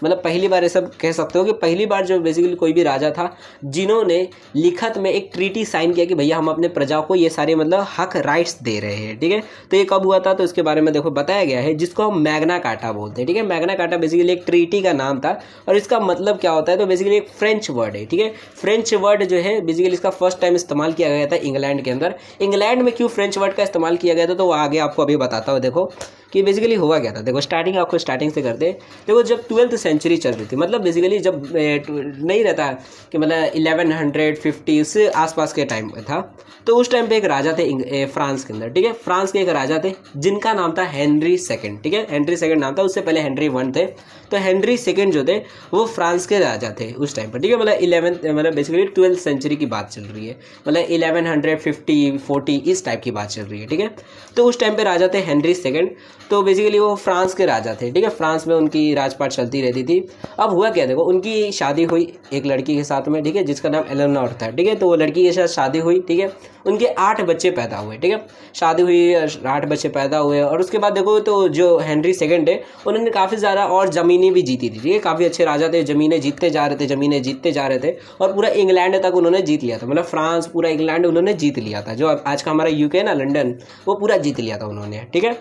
मतलब पहली बार ऐसा कह सकते हो कि पहली बार जो बेसिकली कोई भी राजा था जिन्होंने लिखत में एक ट्रीटी साइन किया कि भैया हम अपने प्रजाओं को ये सारे मतलब हक राइट्स दे रहे हैं, ठीक है। तो ये कब हुआ था, तो इसके बारे में देखो बताया गया है, जिसको हम मैग्ना कार्टा बोलते हैं, ठीक है। मैग्ना कार्टा बेसिकली एक ट्रीटी का नाम था और इसका मतलब क्या होता है, तो बेसिकली एक फ्रेंच वर्ड है, ठीक है। फ्रेंच वर्ड जो है बेसिकली इसका फर्स्ट टाइम इस्तेमाल किया गया था इंग्लैंड के अंदर। इंग्लैंड में क्यों फ्रेंच वर्ड का इस्तेमाल किया गया था तो वो आगे आपको अभी बताता हूँ। देखो कि बेसिकली हुआ क्या था, देखो स्टार्टिंग से करते हैं। देखो जब 12th सेंचुरी चल रही थी, मतलब बेसिकली जब नहीं रहता कि मतलब 1150 से आसपास के टाइम था, तो उस टाइम पे एक राजा थे फ्रांस के अंदर, ठीक है। फ्रांस के एक राजा थे जिनका नाम था हेनरी सेकंड, ठीक है। हेनरी सेकंड नाम था, उससे पहले हेनरी वन थे। तो हेनरी सेकंड जो थे वो फ्रांस के राजा थे उस टाइम पर, ठीक है। मतलब बेसिकली 12th सेंचुरी की बात चल रही है, मतलब 1150 40 इस टाइप की बात चल रही है, ठीक है। तो उस टाइम पे राजा थे हेनरी सेकंड। तो बेसिकली वो फ्रांस के राजा थे, ठीक है। फ्रांस में उनकी राजपाट चलती रहती थी। अब हुआ क्या, देखो उनकी शादी हुई एक लड़की के साथ में, ठीक है, जिसका नाम एलेनोर था, ठीक है। तो वो लड़की के साथ शादी हुई, ठीक है। उनके 8 बच्चे पैदा हुए, ठीक है। शादी हुई, 8 बच्चे पैदा हुए और उसके बाद देखो तो जो हेनरी सेकंड है उन्होंने काफ़ी ज़्यादा और ज़मीनें भी जीती थी, ठीक है। काफ़ी अच्छे राजा थे, ज़मीनें जीतते जा रहे थे और पूरा इंग्लैंड तक उन्होंने जीत लिया था। मतलब फ्रांस पूरा इंग्लैंड उन्होंने जीत लिया था, जो आज का हमारा यूके ना लंदन, वो पूरा जीत लिया था उन्होंने, ठीक है।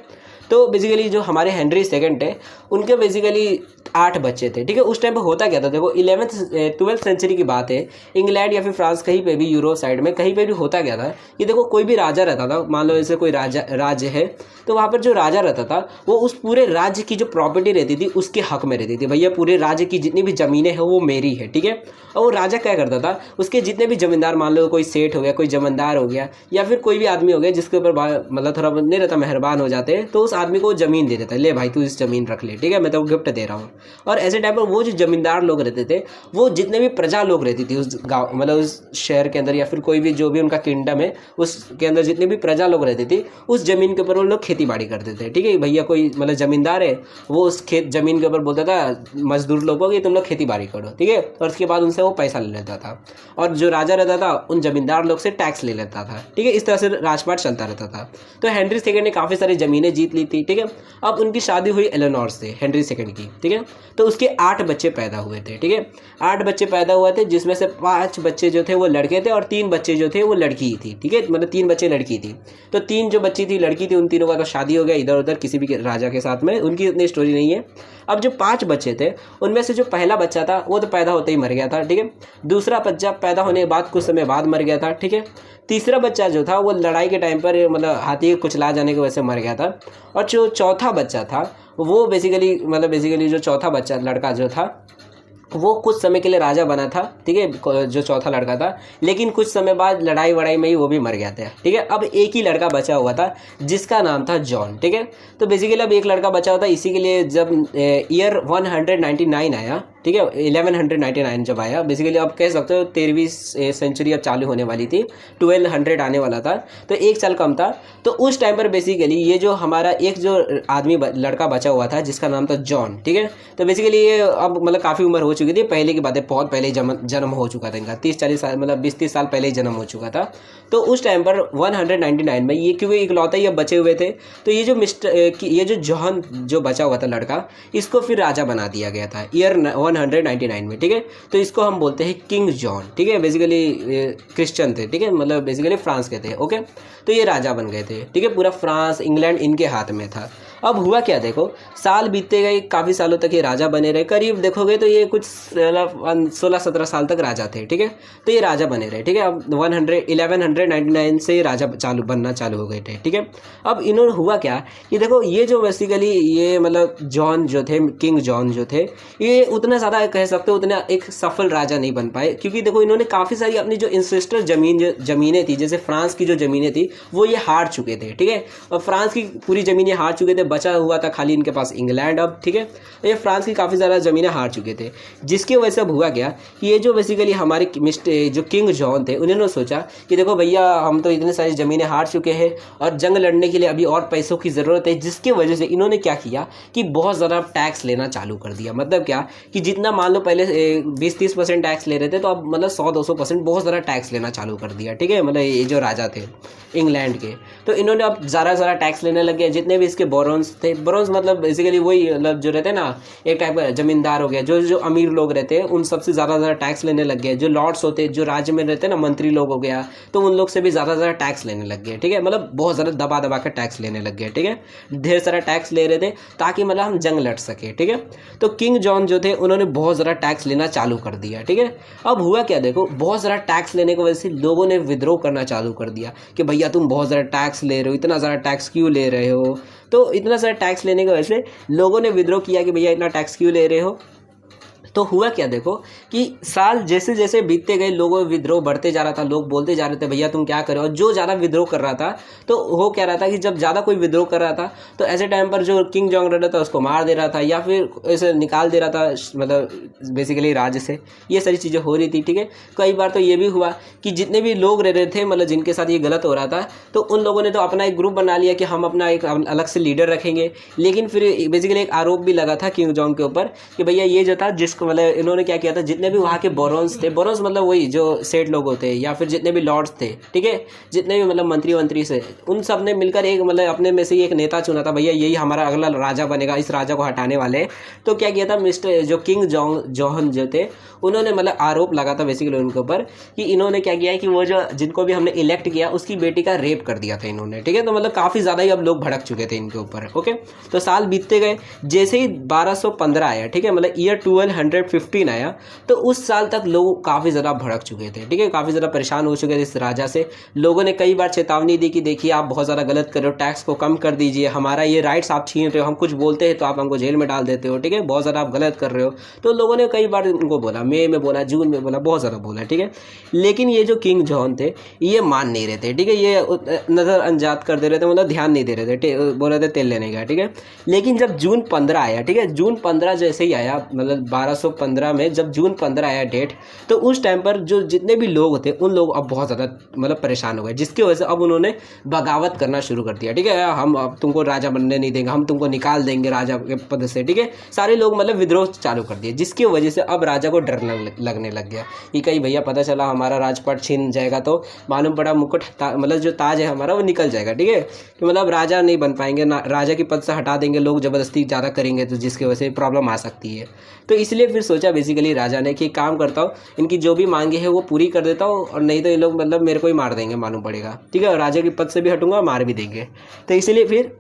तो बेसिकली जो हमारे हेनरी सेकंड है उनके बेसिकली 8 बच्चे थे, ठीक है। उस टाइम पे होता क्या था, देखो 12th सेंचुरी की बात है, इंग्लैंड या फिर फ्रांस कहीं पे भी यूरोप साइड में कहीं पे भी होता क्या था कि देखो कोई भी राजा रहता था, मान लो जैसे कोई राज्य है, तो वहाँ पर जो राजा रहता था वो उस पूरे राज्य की जो प्रॉपर्टी रहती थी उसके हक में रहती थी। भैया पूरे राज्य की जितनी भी ज़मीनें हैं वो मेरी है, ठीक है। और वो राजा क्या करता था, उसके जितने भी जमींदार, मान लो कोई सेठ हो गया, कोई जमींदार हो गया या फिर कोई भी आदमी हो गया जिसके ऊपर मतलब थोड़ा नहीं रहता मेहरबान हो जाते हैं, तो उस आदमी को ज़मीन दे देता है, ले भाई तू इस ज़मीन रख ले, ठीक है, मैं तो गिफ्ट दे रहा हूँ। और ऐसे टाइम पर वो जो जमींदार लोग रहते थे, वो जितने भी प्रजा लोग रहती थी उस गाँव मतलब उस शहर के अंदर या फिर कोई भी जो भी उनका किंगडम है उसके अंदर जितने भी प्रजा लोग रहती थी, उस ज़मीन के ऊपर वो लोग खेती बाड़ी करते थे, ठीक है। भैया कोई मतलब ज़मींदार है, वो उस ज़मीन के ऊपर बोलता था मजदूर लोगों को कि तुम लोग खेती बाड़ी करो, ठीक है। और उसके बाद उनसे वो पैसा ले लेता था और जो राजा रहता था उन जमींदार लोग से टैक्स ले लेता था, ठीक है। इस तरह से राजपाट चलता रहता था। तो हेनरी सेकंड ने काफ़ी सारी ज़मीनें जीत ली थी, ठीक है। अब उनकी शादी हुई एलेनोर से, हेनरी सेकंड की, ठीक है। तो उसके 8 बच्चे पैदा हुए थे, ठीक है। 8 बच्चे पैदा हुए थे, जिसमें से 5 बच्चे जो थे वो लड़के थे और 3 बच्चे जो थे वो लड़की थी, ठीक है। मतलब 3 बच्चे लड़की थी। तो 3 जो बच्ची थी लड़की थी, उन तीनों का तो शादी हो गया इधर उधर किसी भी राजा के साथ में, उनकी इतनी स्टोरी नहीं है। अब जो 5 बच्चे थे उनमें से जो पहला बच्चा था वो तो पैदा होते ही मर गया था, ठीक है। दूसरा बच्चा पैदा होने के बाद कुछ समय बाद मर गया था, ठीक है। तीसरा बच्चा जो था वो लड़ाई के टाइम पर मतलब हाथी के कुचला जाने की वजह से मर गया था। और जो चौथा बच्चा था वो बेसिकली जो चौथा बच्चा लड़का जो था वो कुछ समय के लिए राजा बना था, ठीक है, जो चौथा लड़का था। लेकिन कुछ समय बाद लड़ाई वड़ाई में ही वो भी मर गया था, ठीक है। अब एक ही लड़का बचा हुआ था जिसका नाम था जॉन, ठीक है। तो बेसिकली अब एक लड़का बचा हुआ था, इसी के लिए जब ईयर 199 आया, ठीक है, 1199 जब आया, बेसिकली आप कह सकते हो 13वीं सेंचुरी अब चालू होने वाली थी, 1200 आने वाला था, तो 1 साल कम था। तो उस टाइम पर बेसिकली ये जो हमारा एक जो आदमी लड़का बचा हुआ था जिसका नाम था जॉन, ठीक है। तो बेसिकली ये अब मतलब काफ़ी उम्र हो चुकी थी, पहले की बात है, बहुत पहले जन्म हो चुका था इनका, 30-40 साल मतलब 20-30 साल पहले ही जन्म हो चुका था। तो उस टाइम पर 199 में ये क्योंकि इकलौता ही अब बचे हुए थे, तो ये जो जॉन जो बचा हुआ था लड़का, इसको फिर राजा बना दिया गया था ईयर 199 में, ठीक है। तो इसको हम बोलते हैं किंग जॉन, ठीक है। बेसिकली क्रिश्चियन थे, ठीक है, मतलब बेसिकली फ्रांस के थे, ओके। तो ये राजा बन गए थे, ठीक है। पूरा फ्रांस इंग्लैंड इनके हाथ में था। अब हुआ क्या, देखो साल बीतते गए, काफ़ी सालों तक ये राजा बने रहे, करीब देखोगे तो ये कुछ 16-17 साल तक राजा थे, ठीक है। तो ये राजा बने रहे, ठीक है। अब 1199 से ये राजा बनना चालू हो गए थे, ठीक है। अब इन्होंने हुआ क्या कि देखो ये जो बेसिकली ये मतलब जॉन जो थे, किंग जॉन जो थे, ये उतना ज़्यादा कह सकते हो उतना एक सफल राजा नहीं बन पाए, क्योंकि देखो इन्होंने काफ़ी सारी अपनी जो इंसेस्टर ज़मीनें थी, जैसे फ्रांस की जो ज़मीनें थी वो ये हार चुके थे, ठीक है। और फ्रांस की पूरी ज़मीनें हार चुके थे, बचा हुआ था खाली इनके पास इंग्लैंड अब, ठीक है। ये फ्रांस की काफ़ी ज़्यादा ज़मीनें हार चुके थे, जिसकी वजह से अब हुआ क्या कि ये जो बेसिकली हमारे जो किंग जॉन थे उन्होंने सोचा कि देखो भैया हम तो इतनी सारी ज़मीनें हार चुके हैं और जंग लड़ने के लिए अभी और पैसों की ज़रूरत है, जिसकी वजह से इन्होंने क्या किया कि बहुत ज़्यादा टैक्स लेना चालू कर दिया। मतलब क्या कि जितना मान लो पहले 20-30% टैक्स ले रहे थे, तो अब मतलब 100-200% बहुत ज़्यादा टैक्स लेना चालू कर दिया, ठीक है। मतलब ये जो राजा थे इंग्लैंड के, तो इन्होंने अब ज़्यादा टैक्स लेने लग गए, जितने भी इसके बोरोन बॉरोन्स थे। बॉरोन्स मतलब बेसिकली वही मतलब जो रहते हैं ना, एक टाइप का जमींदार हो गया, जो जो अमीर लोग रहते हैं उन सबसे ज़्यादा टैक्स लेने लग गए। जो लॉर्ड्स होते हैं, जो राज्य में रहते हैं ना, मंत्री लोग हो गया, तो उन लोग से भी ज़्यादा टैक्स लेने लग गए। ठीक है, मतलब बहुत ज़्यादा दबा दबा के टैक्स लेने लग गए। ठीक है, ढेर सारा टैक्स ले रहे थे ताकि मतलब हम जंग लड़ सके। ठीक है, तो किंग जॉन जो थे उन्होंने बहुत ज़्यादा टैक्स लेना चालू कर दिया। ठीक है, अब हुआ क्या, देखो बहुत ज़्यादा टैक्स लेने की वजह से लोगों ने विद्रोह करना चालू कर दिया कि भैया तुम बहुत ज़्यादा टैक्स ले रहे हो, इतना ज़्यादा टैक्स क्यों ले रहे हो। तो इतना सारा टैक्स लेने की वजह से लोगों ने विद्रोह किया कि भैया इतना टैक्स क्यों ले रहे हो। तो हुआ क्या, देखो कि साल जैसे जैसे बीतते गए लोगों में विद्रोह बढ़ते जा रहा था। लोग बोलते जा रहे थे भैया तुम क्या कर रहे हो। और जो ज़्यादा विद्रोह कर रहा था तो हो क्या रहा था कि जब ज़्यादा कोई विद्रोह कर रहा था तो ऐसे टाइम पर जो किंग जॉन्ग रहता था उसको मार दे रहा था या फिर ऐसे निकाल दे रहा था, मतलब बेसिकली राज्य से। ये सारी चीज़ें हो रही थी। ठीक है, कई बार तो ये भी हुआ कि जितने भी लोग रह रहे थे, मतलब जिनके साथ ये गलत हो रहा था, तो उन लोगों ने तो अपना एक ग्रुप बना लिया कि हम अपना एक अलग से लीडर रखेंगे। लेकिन फिर बेसिकली एक आरोप भी लगा था किंग जॉन्ग के ऊपर कि भैया ये जो था, जिसको मतलब इन्होंने क्या किया था, जितने भी वहाँ के बॉरोन्स थे, बॉरोन्स मतलब वही जो सेठ लोग होते हैं या फिर जितने भी लॉर्ड्स थे, ठीक है, जितने भी मतलब मंत्री से, उन सब ने मिलकर एक मतलब अपने में से एक नेता चुना था, भैया यही हमारा अगला राजा बनेगा, इस राजा को हटाने वाले। तो क्या किया था, मिस्टर जो किंग जॉन जो थे उन्होंने मतलब आरोप लगा था बेसिकली उनके ऊपर कि इन्होंने क्या किया है कि वो जो जिनको भी हमने इलेक्ट किया उसकी बेटी का रेप कर दिया था इन्होंने। ठीक है, तो मतलब काफ़ी ज़्यादा ही अब लोग भड़क चुके थे इनके ऊपर। ओके, तो साल बीतते गए, जैसे ही 1215 आया, ठीक है, मतलब ईयर 1215 आया, तो उस साल तक लोग काफ़ी ज़्यादा भड़क चुके थे। ठीक है, काफ़ी ज़्यादा परेशान हो चुके थे इस राजा से। लोगों ने कई बार चेतावनी दी कि देखिए आप बहुत ज़्यादा गलत कर रहे हो, टैक्स को कम कर दीजिए, हमारा ये राइट्स आप छीन रहे हो, हम कुछ बोलते हैं तो आप हमको जेल में डाल देते हो। ठीक है, बहुत ज़्यादा आप गलत कर रहे हो। तो लोगों ने कई बार उनको बोला, मई में बोला, जून में बोला, बहुत ज़्यादा बोला। ठीक है, लेकिन ये जो किंग जॉन थे ये मान नहीं रहे थे। ठीक है, ये नज़रअंदाज कर दे रहे थे, मतलब ध्यान नहीं दे रहे थे, बोल रहे थे तेल लेने का। ठीक है, लेकिन जब जून 15 आया, ठीक है, जून 15 जैसे ही आया, मतलब 1215 में जब जून 15 आया डेट, तो उस टाइम पर जो जितने भी लोग थे उन लोग अब बहुत ज़्यादा मतलब परेशान हो गए, जिसकी वजह से अब उन्होंने बगावत करना शुरू कर दिया। ठीक है, हम अब तुमको राजा बनने नहीं देंगे, हम तुमको निकाल देंगे राजा के पद से। ठीक है, सारे लोग मतलब विद्रोह चालू कर दिए, जिसकी वजह से अब राजा को डर लगने लग गया कि कहीं भैया पता चला हमारा राजपाट छीन जाएगा तो मालूम पड़ा मुकुट मतलब जो ताज है हमारा वो निकल जाएगा। ठीक है, कि मतलब राजा नहीं बन पाएंगे ना, राजा की पद से हटा देंगे लोग, ज़बरदस्ती ज़्यादा करेंगे तो जिसकी वजह से प्रॉब्लम आ सकती है। तो इसलिए फिर सोचा बेसिकली राजा ने कि काम करता हूँ, इनकी जो भी मांगे है वो पूरी कर देता हूँ, और नहीं तो ये लोग मतलब मेरे को ही मार देंगे मालूम पड़ेगा। ठीक है, और राजा के पद से भी हटूंगा, मार भी देंगे। तो इसलिए फिर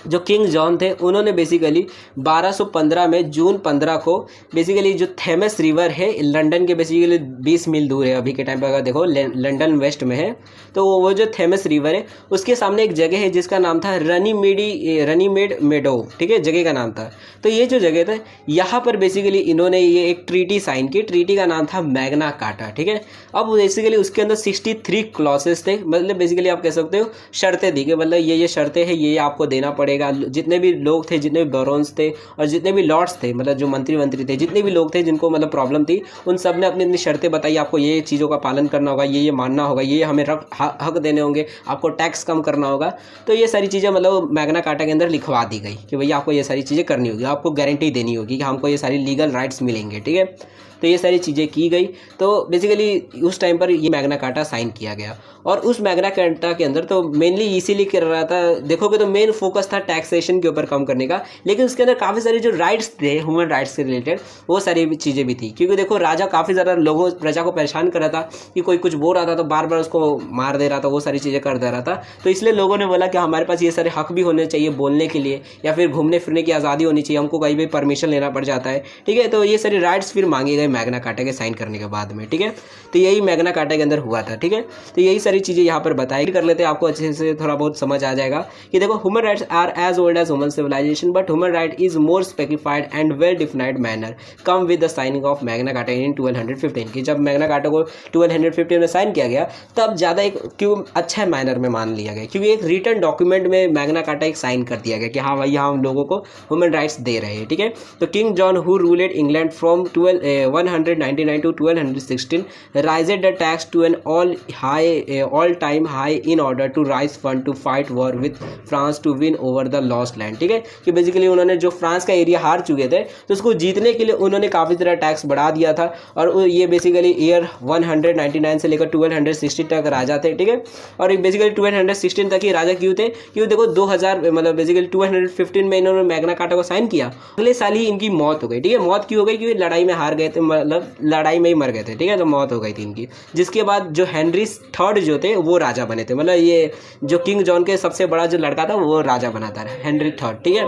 जो किंग जॉन थे उन्होंने बेसिकली 1215 में जून 15 को बेसिकली जो थेमस रिवर है लंदन के बेसिकली 20 मील दूर है अभी के टाइम पर, अगर देखो लंदन वेस्ट में है, तो वो जो थेमस रिवर है उसके सामने एक जगह है जिसका नाम था रनीमेड मेडो। ठीक है, जगह का नाम था। तो ये जो जगह था यहाँ पर बेसिकली इन्होंने ये एक ट्रीटी साइन की, ट्रीटी का नाम था मैग्ना कार्टा। ठीक है, अब बेसिकली उसके अंदर 63 क्लॉसेस थे, मतलब बेसिकली आप कह सकते हो शर्तें दी गई, मतलब ये शर्तें हैं, ये आपको देना पड़ेगा। जितने भी लोग थे, जितने भी बॉरोन्स थे और जितने भी लॉर्ड्स थे, मतलब जो मंत्री थे, जितने भी लोग थे जिनको मतलब प्रॉब्लम थी, उन सब ने अपनी अपनी शर्तें बताई, आपको ये चीज़ों का पालन करना होगा, ये मानना होगा, ये हमें हक देने होंगे, आपको टैक्स कम करना होगा। तो ये सारी चीज़ें मतलब मैग्ना कार्टा के अंदर लिखवा दी गई कि भैया आपको ये सारी चीज़ें करनी होगी, आपको गारंटी देनी होगी कि हमको ये सारी लीगल राइट्स मिलेंगे। ठीक है, तो ये सारी चीज़ें की गई। तो बेसिकली उस टाइम पर ये मैग्ना कार्टा साइन किया गया, और उस मैग्ना कार्टा के अंदर तो मेनली इसीलिए कर रहा था, देखोगे तो मेन फोकस था टैक्सेशन के ऊपर कम करने का, लेकिन उसके अंदर काफ़ी सारे जो राइट्स थे ह्यूमन राइट्स से रिलेटेड वो सारी चीज़ें भी थी। क्योंकि देखो राजा काफ़ी ज़्यादा लोगों प्रजा को परेशान कर रहा था कि कोई कुछ बोल रहा था तो बार बार उसको मार दे रहा था, वो सारी चीज़ें कर दे रहा था। तो इसलिए लोगों ने बोला कि हमारे पास ये सारे हक भी होने चाहिए बोलने के लिए, या फिर घूमने फिरने की आज़ादी होनी चाहिए, हमको कहीं भी परमिशन लेना पड़ जाता है। ठीक है, तो ये सारे राइट्स फिर मांगे गए मैग्ना कार्टा के साइन करने के बाद में। ठीक है, तो यही मैग्ना कार्टा के अंदर हुआ था। ठीक है, तो यही सारी चीज़ें यहाँ पर बताई कर लेते हैं, आपको अच्छे से थोड़ा बहुत समझ आ जाएगा कि देखो human rights are as old as human civilisation, but human right is more specified and well defined manner come with the signing of Magna Carta in 1215। कि जब मैग्ना कार्टा को 1215 में साइन किया गया तब ज़्यादा एक क्यों अच्छा मैनर में मान लिया गया, क्योंकि एक रिटर्न डॉक्यूमेंट में मैग्ना कार्टा एक साइन कर दिया गया कि हाँ भाई हम लोगों को ह्यूमन राइट्स दे रहे हैं। ठीक है, तो king John who ruled England from 199 to 1216 raised the tax to an all-time high in order to raise fund to fight war with France to win over over the lost land, ठीक है, कि basically उन्होंने जो France का area हार चुके थे तो उसको जीतने के लिए उन्होंने काफ़ी तरह टैक्स बढ़ा दिया था। और ये बेसिकली ईयर 199 से लेकर 1260 तक राजा थे, ठीक है। और बेसिकली 1216 तक ही राजा क्यों थे, क्योंकि देखो 2000 मतलब बेसिकली 215 में इन्होंने मैग्ना कार्टा को साइन किया, अगले साल ही इनकी मौत हो गई, ठीक है। मौत क्यों हो गई, क्योंकि लड़ाई में हार गए थे, मतलब लड़ाई में ही मर गए थे, ठीक है, तो मौत हो गई थी इनकी। जिसके बाद जो हेनरी थर्ड जो थे वो राजा बने थे, मतलब ये जो किंग जॉन के सबसे बड़ा जो लड़का था वो राजा बना था, हेनरी थर्ड, ठीक है।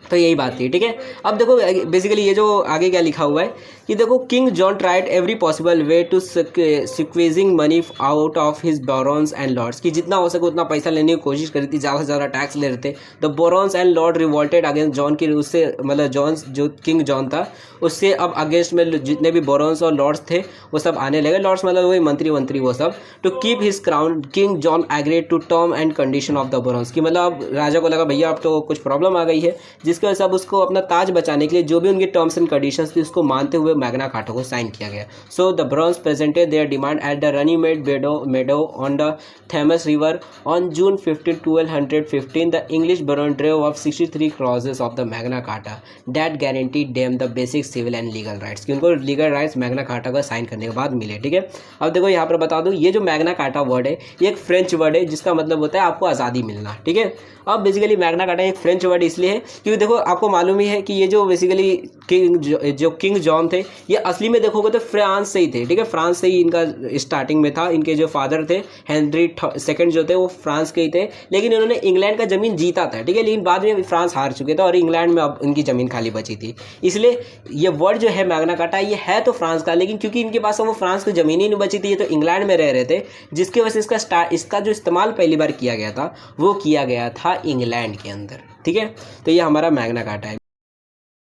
तो यही बात थी, ठीक है। अब देखो बेसिकली ये जो आगे क्या लिखा हुआ है कि देखो king John tried every possible way to squeezing money out of his barons and lords, कि जितना हो सके उतना पैसा लेने की कोशिश करी थी, ज़्यादा से ज़्यादा टैक्स ले रहे थे। The barons and lord revolted against John की, उससे मतलब जॉन जो किंग जॉन था उससे अब अगेंस्ट में जितने भी बॉरोन्स और लॉर्ड्स थे वो सब आने लगे। लॉर्ड्स मतलब वही मंत्री वो सब। To keep his crown king John agreed to term and condition of the barons, की मतलब अब राजा को लगा भैया अब तो कुछ प्रॉब्लम आ गई है, जिसकी वजह से अब उसको अपना ताज बचाने के लिए जो भी उनकी टर्म्स एंड कंडीशंस थी उसको मानते हुए मैग्ना कार्टा को साइन किया गया। So the barons presented their demand at the Runnymede meadow on the Thames river on June 15, 1215। The English baron drew up 63 clauses of the Magna Carta that guaranteed them the basic civil and legal rights, कि उनको legal rights Magna carta को sign करने के बाद मिले, ठीक है। अब देखो यहाँ पर बता दूँ, ये जो मैग्ना कार्टा वर्ड है ये एक फ्रेंच वर्ड है जिसका मतलब होता है आपको आज़ादी मिलना, ठीक है। अब बेसिकली मैग्ना कार्टा एक फ्रेंच वर्ड इसलिए है क्योंकि देखो आपको मालूम ही है कि ये जो बेसिकली किंग जॉन थे ये असली में देखोगे तो फ्रांस से ही थे, ठीक है। फ्रांस से ही इनका स्टार्टिंग में था। इनके जो फादर थे हेनरी सेकंड जो थे वो फ्रांस के ही थे, लेकिन इन्होंने इंग्लैंड का ज़मीन जीता था, ठीक है, लेकिन बाद में फ्रांस हार चुके थे और इंग्लैंड में अब इनकी ज़मीन खाली बची थी। इसलिए ये वर्ड जो है मैग्ना कार्टा ये है तो फ्रांस का, लेकिन क्योंकि इनके पास वो फ्रांस की ज़मीन ही नहीं बची थी, ये तो इंग्लैंड में रह रहे थे, जिसकी वजह से इसका जो इस्तेमाल पहली बार किया गया था वो किया गया था इंग्लैंड के अंदर, ठीक है। तो ये हमारा मैग्ना कार्टा है।